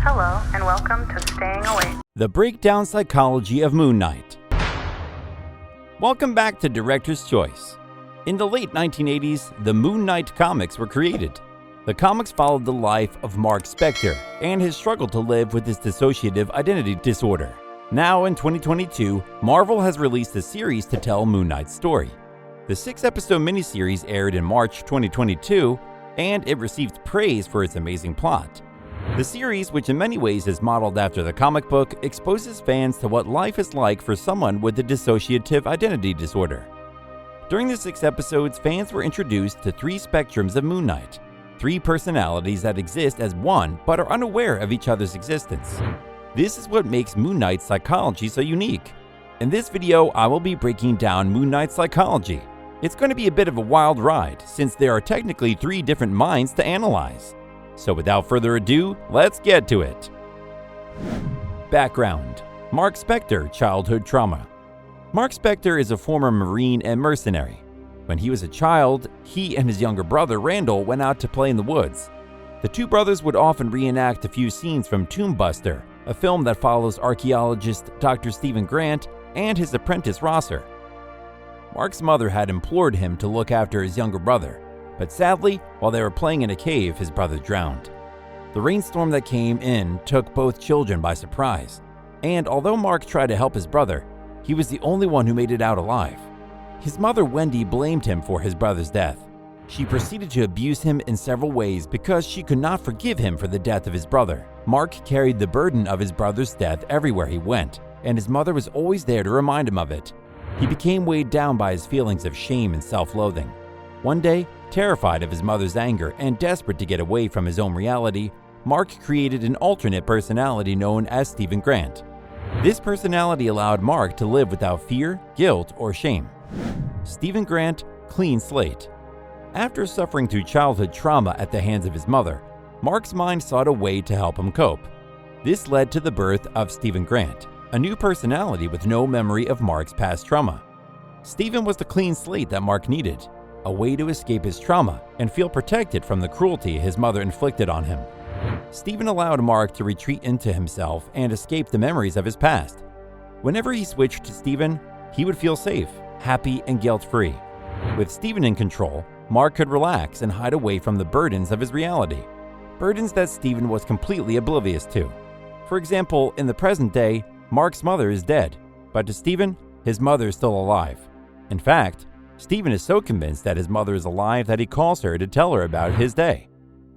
Hello, and welcome to Staying Awake. The Breakdown Psychology of Moon Knight. Welcome back to Director's Choice. In the late 1980s, the Moon Knight comics were created. The comics followed the life of Mark Spector and his struggle to live with his dissociative identity disorder. Now in 2022, Marvel has released a series to tell Moon Knight's story. The 6-episode miniseries aired in March 2022, and it received praise for its amazing plot. The series, which in many ways is modeled after the comic book, exposes fans to what life is like for someone with a dissociative identity disorder. During the 6 episodes, fans were introduced to 3 spectrums of Moon Knight, 3 personalities that exist as one but are unaware of each other's existence. This is what makes Moon Knight's psychology so unique. In this video, I will be breaking down Moon Knight's psychology. It's going to be a bit of a wild ride, since there are technically 3 different minds to analyze. So without further ado, let's get to it. Background: Mark Spector, childhood trauma. Mark Spector is a former Marine and mercenary. When he was a child, he and his younger brother Randall went out to play in the woods. The 2 brothers would often reenact a few scenes from Tomb Buster, a film that follows archaeologist Dr. Stephen Grant and his apprentice Rosser. Mark's mother had implored him to look after his younger brother, but sadly, while they were playing in a cave, his brother drowned. The rainstorm that came in took both children by surprise, and although Mark tried to help his brother, he was the only one who made it out alive. His mother, Wendy, blamed him for his brother's death. She proceeded to abuse him in several ways because she could not forgive him for the death of his brother. Mark carried the burden of his brother's death everywhere he went, and his mother was always there to remind him of it. He became weighed down by his feelings of shame and self-loathing. One day, terrified of his mother's anger and desperate to get away from his own reality, Mark created an alternate personality known as Stephen Grant. This personality allowed Mark to live without fear, guilt, or shame. Stephen Grant, clean slate. After suffering through childhood trauma at the hands of his mother, Mark's mind sought a way to help him cope. This led to the birth of Stephen Grant, a new personality with no memory of Mark's past trauma. Stephen was the clean slate that Mark needed, a way to escape his trauma and feel protected from the cruelty his mother inflicted on him. Stephen allowed Mark to retreat into himself and escape the memories of his past. Whenever he switched to Stephen, he would feel safe, happy, and guilt-free. With Stephen in control, Mark could relax and hide away from the burdens of his reality, burdens that Stephen was completely oblivious to. For example, in the present day, Mark's mother is dead, but to Stephen, his mother is still alive. In fact, Stephen is so convinced that his mother is alive that he calls her to tell her about his day.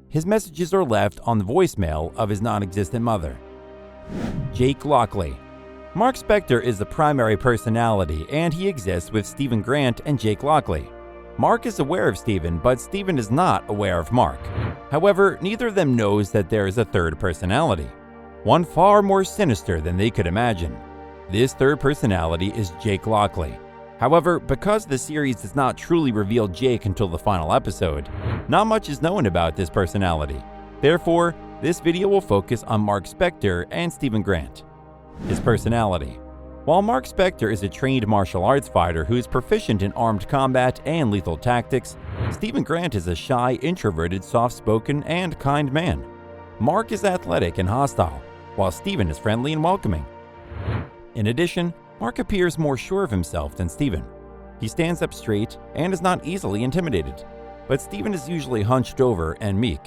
His messages are left on the voicemail of his non-existent mother. Jake Lockley. Mark Spector is the primary personality, and he exists with Stephen Grant and Jake Lockley. Mark is aware of Stephen, but Stephen is not aware of Mark. However, neither of them knows that there is a third personality, one far more sinister than they could imagine. This third personality is Jake Lockley. However, because the series does not truly reveal Jake until the final episode, not much is known about this personality. Therefore, this video will focus on Mark Spector and Stephen Grant. His personality. While Mark Spector is a trained martial arts fighter who is proficient in armed combat and lethal tactics, Stephen Grant is a shy, introverted, soft-spoken, and kind man. Mark is athletic and hostile, while Stephen is friendly and welcoming. In addition, Mark appears more sure of himself than Stephen. He stands up straight and is not easily intimidated, but Stephen is usually hunched over and meek.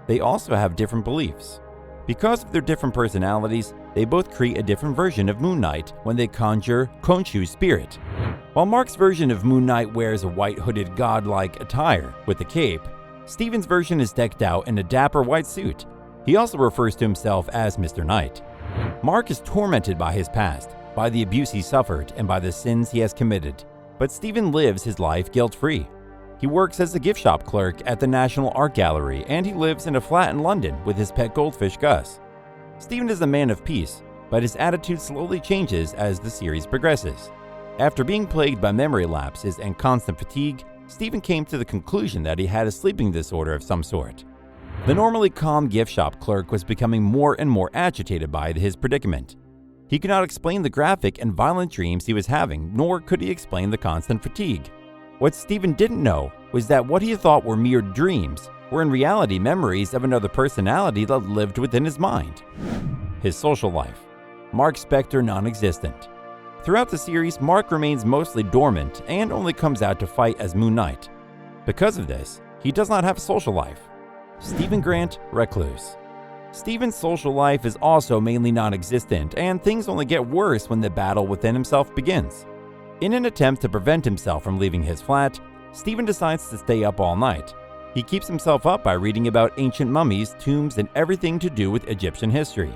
They also have different beliefs. Because of their different personalities, they both create a different version of Moon Knight when they conjure Khonshu's spirit. While Mark's version of Moon Knight wears a white hooded godlike attire with a cape, Stephen's version is decked out in a dapper white suit. He also refers to himself as Mr. Knight. Mark is tormented by his past, by the abuse he suffered, and by the sins he has committed. But Stephen lives his life guilt-free. He works as a gift shop clerk at the National Art Gallery, and he lives in a flat in London with his pet goldfish Gus. Stephen is a man of peace, but his attitude slowly changes as the series progresses. After being plagued by memory lapses and constant fatigue, Stephen came to the conclusion that he had a sleeping disorder of some sort. The normally calm gift shop clerk was becoming more and more agitated by his predicament. He could not explain the graphic and violent dreams he was having, nor could he explain the constant fatigue. What Stephen didn't know was that what he thought were mere dreams were in reality memories of another personality that lived within his mind. His social life. Mark Spector non-existent. Throughout the series, Mark remains mostly dormant and only comes out to fight as Moon Knight. Because of this, he does not have a social life. Stephen Grant, recluse. Stephen's social life is also mainly non-existent, and things only get worse when the battle within himself begins. In an attempt to prevent himself from leaving his flat, Stephen decides to stay up all night. He keeps himself up by reading about ancient mummies, tombs, and everything to do with Egyptian history.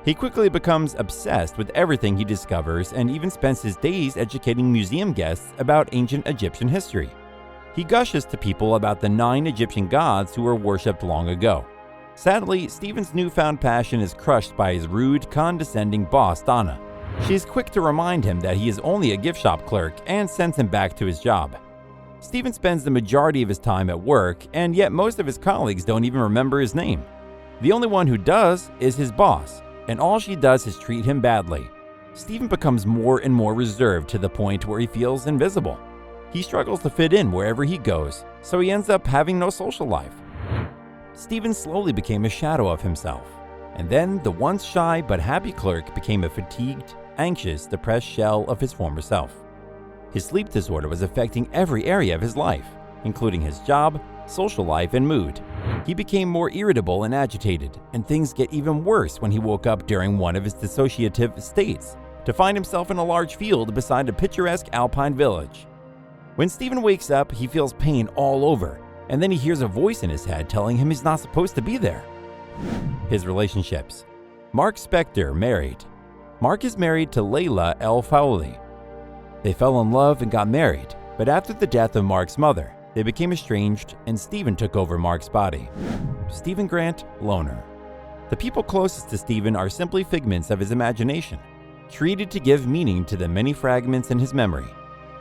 He quickly becomes obsessed with everything he discovers and even spends his days educating museum guests about ancient Egyptian history. He gushes to people about the 9 Egyptian gods who were worshipped long ago. Sadly, Stephen's newfound passion is crushed by his rude, condescending boss, Donna. She is quick to remind him that he is only a gift shop clerk and sends him back to his job. Stephen spends the majority of his time at work, and yet most of his colleagues don't even remember his name. The only one who does is his boss, and all she does is treat him badly. Stephen becomes more and more reserved to the point where he feels invisible. He struggles to fit in wherever he goes, so he ends up having no social life. Stephen slowly became a shadow of himself, and then the once shy but happy clerk became a fatigued, anxious, depressed shell of his former self. His sleep disorder was affecting every area of his life, including his job, social life, and mood. He became more irritable and agitated, and things get even worse when he woke up during one of his dissociative states to find himself in a large field beside a picturesque alpine village. When Stephen wakes up, he feels pain all over, and then he hears a voice in his head telling him he's not supposed to be there. His relationships. Mark Spector, married. Mark is married to Layla El Fowley. They fell in love and got married, but after the death of Mark's mother, they became estranged and Stephen took over Mark's body. Stephen Grant, loner. The people closest to Stephen are simply figments of his imagination, created to give meaning to the many fragments in his memory.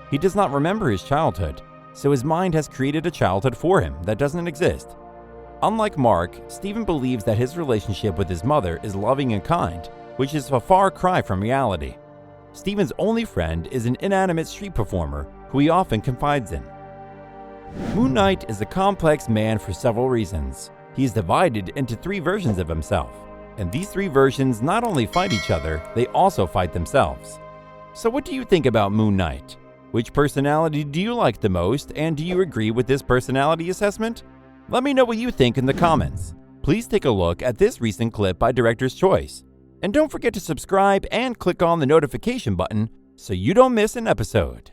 He does not remember his childhood, so his mind has created a childhood for him that doesn't exist. Unlike Mark, Stephen believes that his relationship with his mother is loving and kind, which is a far cry from reality. Stephen's only friend is an inanimate street performer who he often confides in. Moon Knight is a complex man for several reasons. He is divided into 3 versions of himself, and these 3 versions not only fight each other, they also fight themselves. So what do you think about Moon Knight? Which personality do you like the most, and do you agree with this personality assessment? Let me know what you think in the comments. Please take a look at this recent clip by Director's Choice. And don't forget to subscribe and click on the notification button so you don't miss an episode.